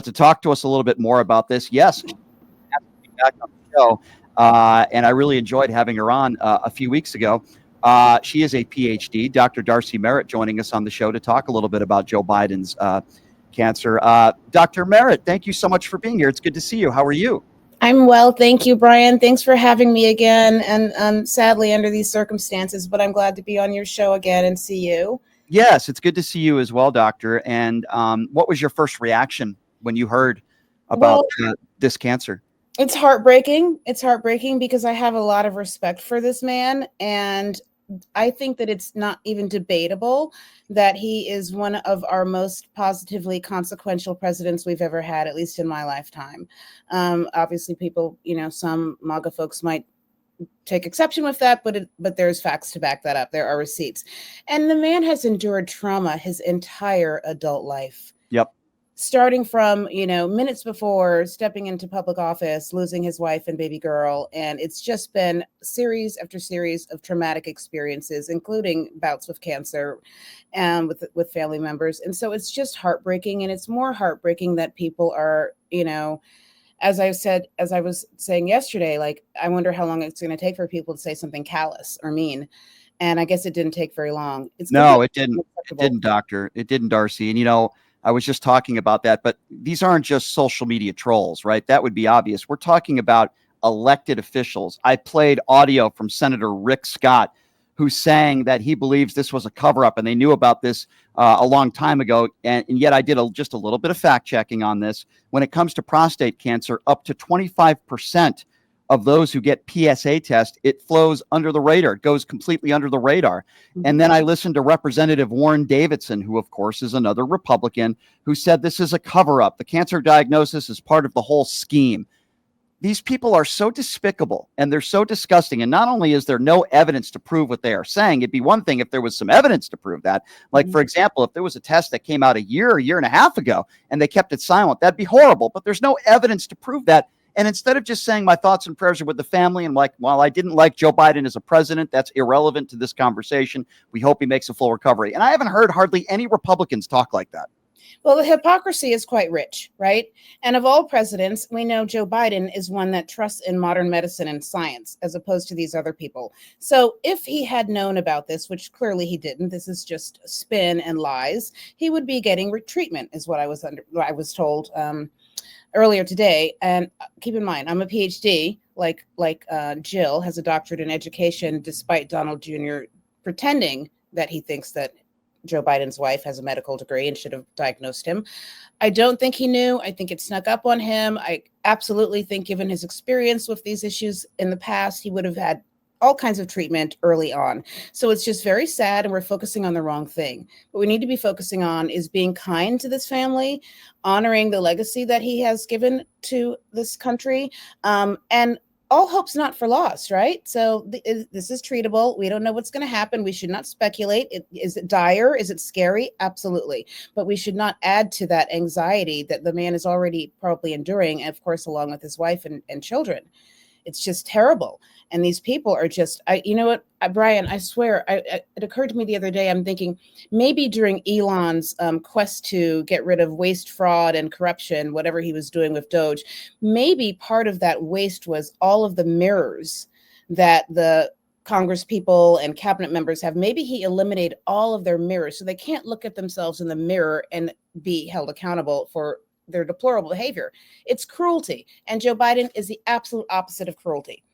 to talk to us a little bit more about this. Yes, she's happy to be back on the show, and I really enjoyed having her on a few weeks ago. She is a PhD, Dr. Darcey Merritt, joining us on the show to talk a little bit about Joe Biden's cancer. Dr. Merritt, thank you so much for being here. It's good to see you. How are you? I'm well. Thank you, Brian. Thanks for having me again. And sadly, under these circumstances, but I'm glad to be on your show again and see you. Yes, it's good to see you as well, Doctor. And what was your first reaction when you heard about this cancer? It's heartbreaking. It's heartbreaking because I have a lot of respect for this man. And I think that it's not even debatable that he is one of our most positively consequential presidents we've ever had, at least in my lifetime. Obviously, people, some MAGA folks might take exception with that, but there's facts to back that up. There are receipts. And the man has endured trauma his entire adult life. Yep. Starting from, minutes before stepping into public office, losing his wife and baby girl. And it's just been series after series of traumatic experiences, including bouts with cancer and with family members. And so it's just heartbreaking. And it's more heartbreaking that people are, as I was saying yesterday, like, I wonder how long it's going to take for people to say something callous or mean. And I guess it didn't take very long. No, it didn't. It didn't, Doctor. It didn't, Darcey. And, I was just talking about that, but these aren't just social media trolls, right? That would be obvious. We're talking about elected officials. I played audio from Senator Rick Scott, who's saying that he believes this was a cover-up, and they knew about this a long time ago. And yet I did just a little bit of fact-checking on this. When it comes to prostate cancer, up to 25% of those who get PSA test, it flows under the radar. It goes completely under the radar. And then I listened to Representative Warren Davidson, who, of course, is another Republican, who said this is a cover-up. The cancer diagnosis is part of the whole scheme. These people are so despicable and they're so disgusting. And not only is there no evidence to prove what they are saying, it'd be one thing if there was some evidence to prove that. Like, for example, if there was a test that came out a year and a half ago, and they kept it silent, that'd be horrible. But there's no evidence to prove that. And instead of just saying my thoughts and prayers are with the family, and like, while I didn't like Joe Biden as a president, that's irrelevant to this conversation. We hope he makes a full recovery. And I haven't heard hardly any Republicans talk like that. Well, the hypocrisy is quite rich, right? And of all presidents, we know Joe Biden is one that trusts in modern medicine and science, as opposed to these other people. So if he had known about this, which clearly he didn't, this is just spin and lies, he would be getting treatment, is what I was told earlier today. And keep in mind, I'm a PhD, like Jill has a doctorate in education, despite Donald Jr. pretending that he thinks that Joe Biden's wife has a medical degree and should have diagnosed him. I don't think he knew. I think it snuck up on him. I absolutely think, given his experience with these issues in the past, he would have had all kinds of treatment early on. So it's just very sad, and we're focusing on the wrong thing. What we need to be focusing on is being kind to this family, honoring the legacy that he has given to this country, and all hope's not for lost, right? So this is treatable. We don't know what's going to happen. We should not speculate. Is it dire? Is it scary? Absolutely. But we should not add to that anxiety that the man is already probably enduring, and of course, along with his wife and children. It's just terrible. And these people are just, you know what, Brian, I swear, it occurred to me the other day, I'm thinking maybe during Elon's quest to get rid of waste, fraud, and corruption, whatever he was doing with Doge, maybe part of that waste was all of the mirrors that the Congress people and cabinet members have. Maybe he eliminated all of their mirrors so they can't look at themselves in the mirror and be held accountable for their deplorable behavior. It's cruelty. And Joe Biden is the absolute opposite of cruelty.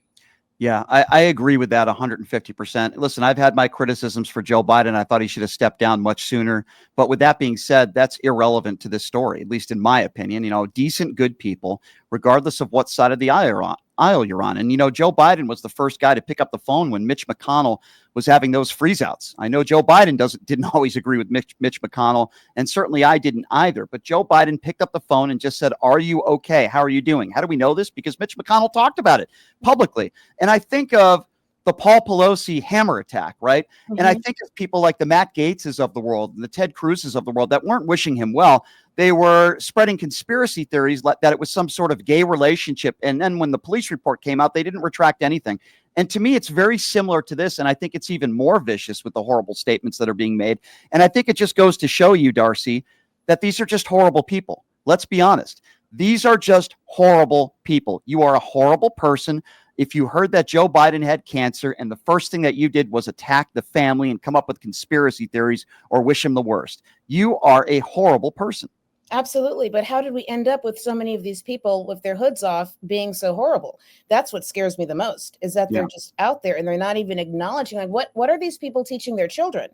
Yeah, I agree with that 150%. Listen, I've had my criticisms for Joe Biden. I thought he should have stepped down much sooner. But with that being said, that's irrelevant to this story, at least in my opinion. Decent, good people, regardless of what side of the aisle you're on. And, Joe Biden was the first guy to pick up the phone when Mitch McConnell was having those freeze-outs. I know Joe Biden didn't always agree with Mitch McConnell, and certainly I didn't either. But Joe Biden picked up the phone and just said, "Are you okay? How are you doing?" How do we know this? Because Mitch McConnell talked about it publicly. And I think of the Paul Pelosi hammer attack, right? Mm-hmm. And I think of people like the Matt Gaetzes of the world, the Ted Cruzes of the world that weren't wishing him well. They were spreading conspiracy theories that it was some sort of gay relationship. And then when the police report came out, they didn't retract anything. And to me, it's very similar to this. And I think it's even more vicious with the horrible statements that are being made. And I think it just goes to show you, Darcey, that these are just horrible people. Let's be honest. These are just horrible people. You are a horrible person. If you heard that Joe Biden had cancer and the first thing that you did was attack the family and come up with conspiracy theories or wish him the worst, you are a horrible person. Absolutely. But how did we end up with so many of these people with their hoods off being so horrible? That's what scares me the most, is that they're just out there and they're not even acknowledging, like, what are these people teaching their children?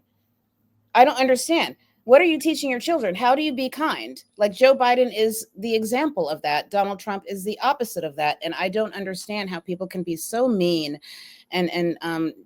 I don't understand. What are you teaching your children? How do you be kind? Like, Joe Biden is the example of that. Donald Trump is the opposite of that. And I don't understand how people can be so mean and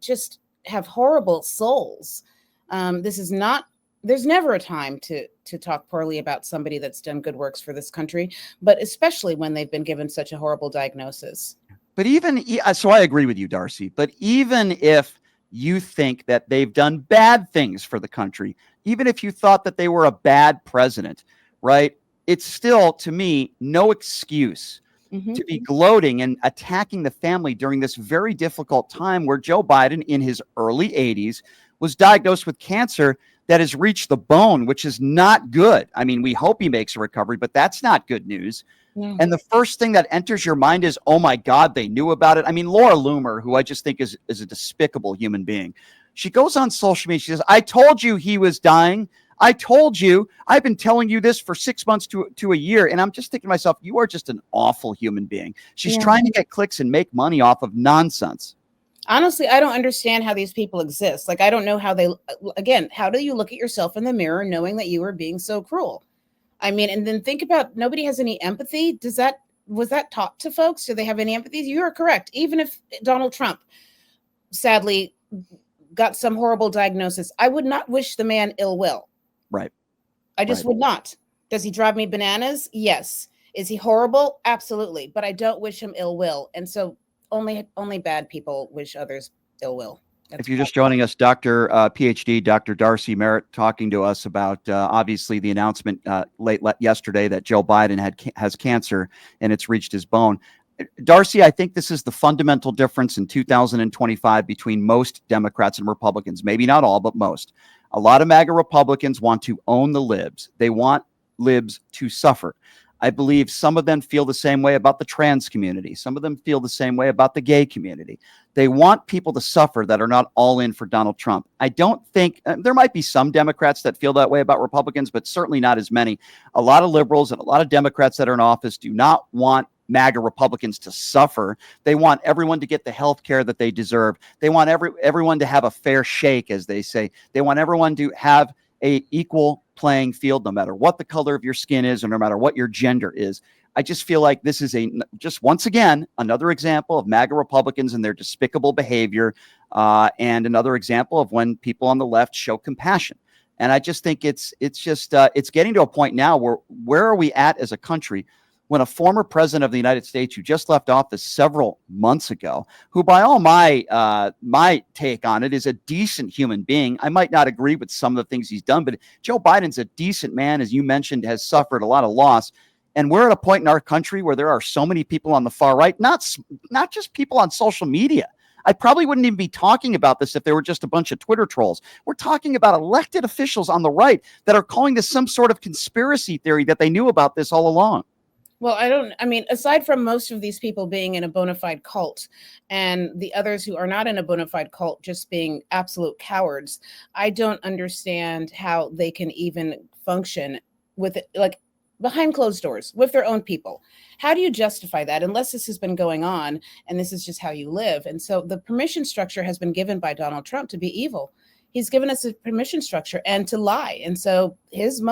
just have horrible souls. This is not, there's never a time to talk poorly about somebody that's done good works for this country, but especially when they've been given such a horrible diagnosis. But even so, I agree with you, Darcey. But even if you think that they've done bad things for the country, even if you thought that they were a bad president, right? It's still, to me, no excuse to be gloating and attacking the family during this very difficult time where Joe Biden in his early 80s was diagnosed with cancer that has reached the bone, which is not good. I mean, we hope he makes a recovery, but that's not good news. Yeah. And the first thing that enters your mind is, oh my God, they knew about it. I mean, Laura Loomer, who I just think is a despicable human being. She goes on social media. She says, I told you he was dying. I told you. I've been telling you this for 6 months to a year. And I'm just thinking to myself, you are just an awful human being. She's trying to get clicks and make money off of nonsense. Honestly, I don't understand how these people exist. Like, I don't know how they, again, how do you look at yourself in the mirror knowing that you are being so cruel? I mean, and then think about, nobody has any empathy. Was that taught to folks? Do they have any empathy? You are correct. Even if Donald Trump sadly got some horrible diagnosis, I would not wish the man ill will. Right. I just would not. Does he drive me bananas? Yes. Is he horrible? Absolutely. But I don't wish him ill will. And so only bad people wish others ill will. If you're just joining us, PhD, Dr. Darcey Merritt, talking to us about obviously the announcement late yesterday that Joe Biden has cancer and it's reached his bone. Darcey, I think this is the fundamental difference in 2025 between most Democrats and Republicans. Maybe not all, but most. A lot of MAGA Republicans want to own the libs. They want libs to suffer. I believe some of them feel the same way about the trans community. Some of them feel the same way about the gay community. They want people to suffer that are not all in for Donald Trump. I don't think there might be some Democrats that feel that way about Republicans, but certainly not as many. A lot of liberals and a lot of Democrats that are in office do not want MAGA Republicans to suffer. They want everyone to get the health care that they deserve. They want everyone to have a fair shake, as they say. They want everyone to have a equal playing field, no matter what the color of your skin is or no matter what your gender is. I just feel like this is just once again, another example of MAGA Republicans and their despicable behavior, and another example of when people on the left show compassion. And I just think it's getting to a point now where are we at as a country when a former president of the United States who just left office several months ago, who by all my take on it is a decent human being. I might not agree with some of the things he's done, but Joe Biden's a decent man, as you mentioned, has suffered a lot of loss. And we're at a point in our country where there are so many people on the far right, not just people on social media. I probably wouldn't even be talking about this if they were just a bunch of Twitter trolls. We're talking about elected officials on the right that are calling this some sort of conspiracy theory that they knew about this all along. Well, I mean, aside from most of these people being in a bona fide cult and the others who are not in a bona fide cult just being absolute cowards, I don't understand how they can even function with it, like behind closed doors with their own people. How do you justify that unless this has been going on and this is just how you live? And so the permission structure has been given by Donald Trump to be evil. He's given us a permission structure and to lie. And so his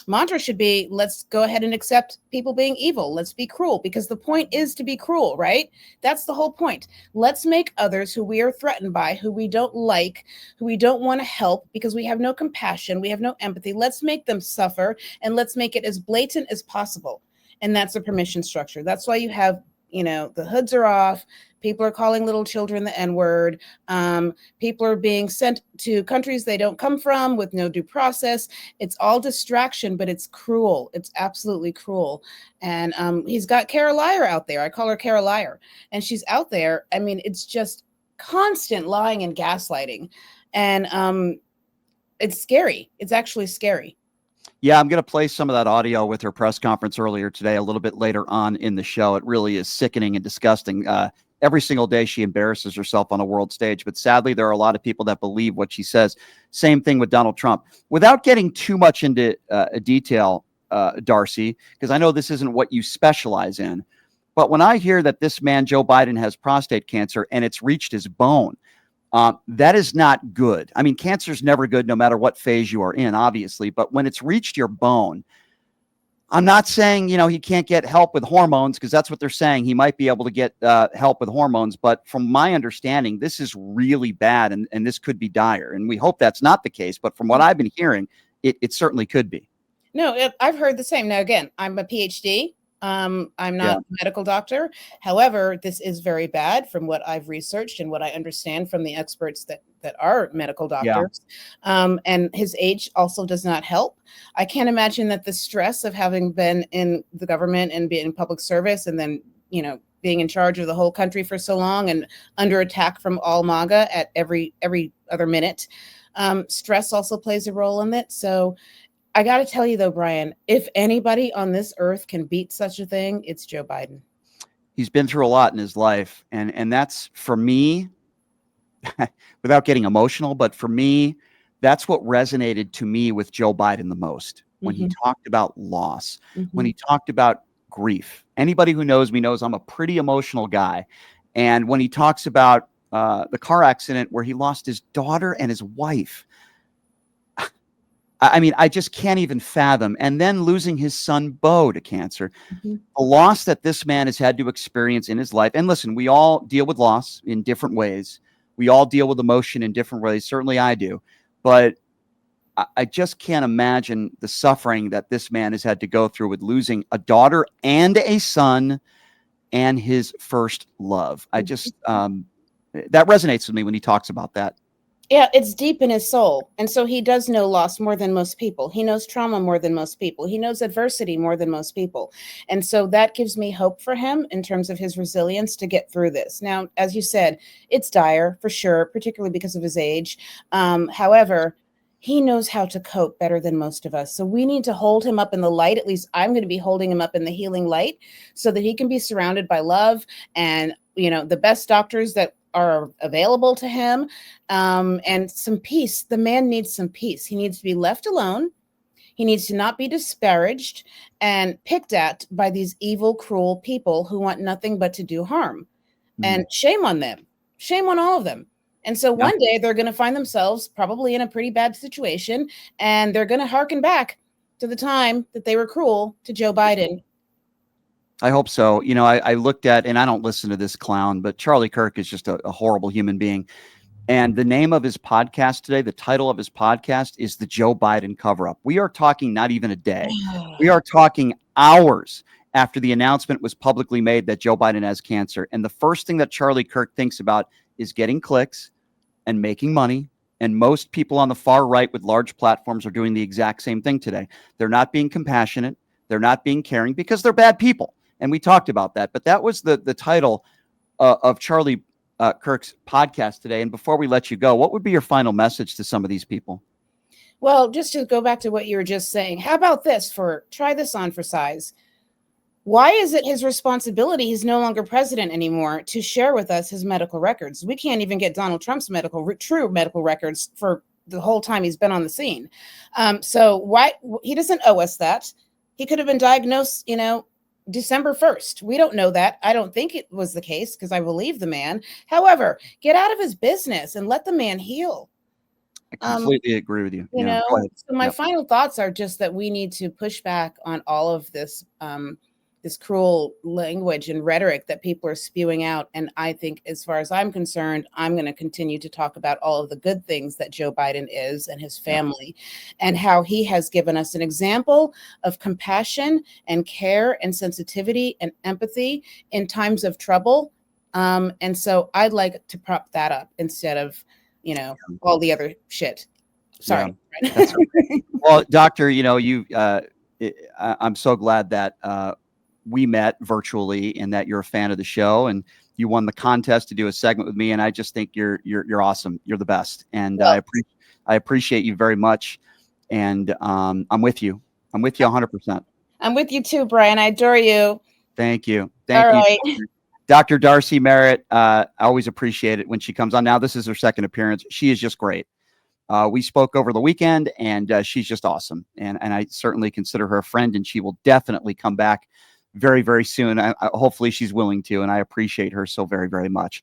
mantra should be, let's go ahead and accept people being evil. Let's be cruel, because the point is to be cruel, right? That's the whole point. Let's make others who we are threatened by, who we don't like, who we don't want to help because we have no compassion, we have no empathy. Let's make them suffer and let's make it as blatant as possible. And that's a permission structure. That's why you have, the hoods are off. People are calling little children the N-word. People are being sent to countries they don't come from with no due process. It's all distraction, but it's cruel. It's absolutely cruel. And he's got Kara Liar out there. I call her Kara Liar. And she's out there. I mean, it's just constant lying and gaslighting. And it's scary. It's actually scary. Yeah, I'm going to play some of that audio with her press conference earlier today, a little bit later on in the show. It really is sickening and disgusting. Every single day she embarrasses herself on a world stage. But sadly, there are a lot of people that believe what she says. Same thing with Donald Trump. Without getting too much into detail, Darcey, because I know this isn't what you specialize in. But when I hear that this man, Joe Biden, has prostate cancer and it's reached his bone, that is not good. I mean, cancer is never good, no matter what phase you are in, obviously. But when it's reached your bone, I'm not saying, he can't get help with hormones, because that's what they're saying. He might be able to get help with hormones. But from my understanding, this is really bad, and this could be dire. And we hope that's not the case. But from what I've been hearing, it certainly could be. No, I've heard the same. Now, again, I'm a PhD. I'm not a medical doctor. However, this is very bad from what I've researched and what I understand from the experts that are medical doctors. And his age also does not help. I can't imagine that the stress of having been in the government and being in public service, and then, being in charge of the whole country for so long and under attack from all MAGA at every other minute. Stress also plays a role in it. So I got to tell you, though, Brian, if anybody on this earth can beat such a thing, it's Joe Biden. He's been through a lot in his life. And that's, for me, without getting emotional, but for me, that's what resonated to me with Joe Biden the most. When he talked about loss, when he talked about grief. Anybody who knows me knows I'm a pretty emotional guy. And when he talks about the car accident where he lost his daughter and his wife, I mean, I just can't even fathom. And then losing his son, Beau, to cancer, the loss that this man has had to experience in his life. And listen, we all deal with loss in different ways. We all deal with emotion in different ways. Certainly I do. But I just can't imagine the suffering that this man has had to go through with losing a daughter and a son and his first love. I just, that resonates with me when he talks about that. Yeah, it's deep in his soul. And so he does know loss more than most people. He knows trauma more than most people. He knows adversity more than most people. And so that gives me hope for him in terms of his resilience to get through this. Now, as you said, it's dire for sure, particularly because of his age. However, he knows how to cope better than most of us. So we need to hold him up in the light. At least I'm going to be holding him up in the healing light so that he can be surrounded by love and, the best doctors that are available to him, and some peace. The man needs some peace. He needs to be left alone. He needs to not be disparaged and picked at by these evil, cruel people who want nothing but to do harm. And shame on them. Shame on all of them. And so one day they're going to find themselves probably in a pretty bad situation, and they're going to hearken back to the time that they were cruel to Joe Biden. I hope so. I looked at, and I don't listen to this clown, but Charlie Kirk is just a horrible human being. And the name of his podcast today, the title of his podcast is The Joe Biden Cover-Up. We are talking not even a day. We are talking hours after the announcement was publicly made that Joe Biden has cancer. And the first thing that Charlie Kirk thinks about is getting clicks and making money. And most people on the far right with large platforms are doing the exact same thing today. They're not being compassionate. They're not being caring because they're bad people. And we talked about that. But that was the title of Charlie Kirk's podcast today. And before we let you go, what would be your final message to some of these people? Well, just to go back to what you were just saying, how about this try this on for size? Why is it his responsibility, he's no longer president anymore, to share with us his medical records? We can't even get Donald Trump's true medical records for the whole time he's been on the scene. So why he doesn't owe us that? He could have been diagnosed, December 1st. We don't know that. I don't think it was the case because I believe the man. However, get out of his business and let the man heal. I completely agree with you. So my final thoughts are just that we need to push back on all of this, this cruel language and rhetoric that people are spewing out. And I think, as far as I'm concerned, I'm going to continue to talk about all of the good things that Joe Biden is and his family, and how he has given us an example of compassion and care and sensitivity and empathy in times of trouble. And so I'd like to prop that up instead of, all the other shit. Sorry. Yeah, that's okay. Well, Doctor, I'm so glad that we met virtually and that you're a fan of the show and you won the contest to do a segment with me. And I just think you're awesome. You're the best. And I appreciate you very much. And I'm with you. I'm with you 100%. I'm with you too, Brian. I adore you. Thank you. All Thank you, right. Dr. Darcey Merritt. I always appreciate it when she comes on. Now, this is her second appearance. She is just great. We spoke over the weekend, and she's just awesome. And I certainly consider her a friend, and she will definitely come back very, very soon. Hopefully she's willing to, and I appreciate her so very, very much.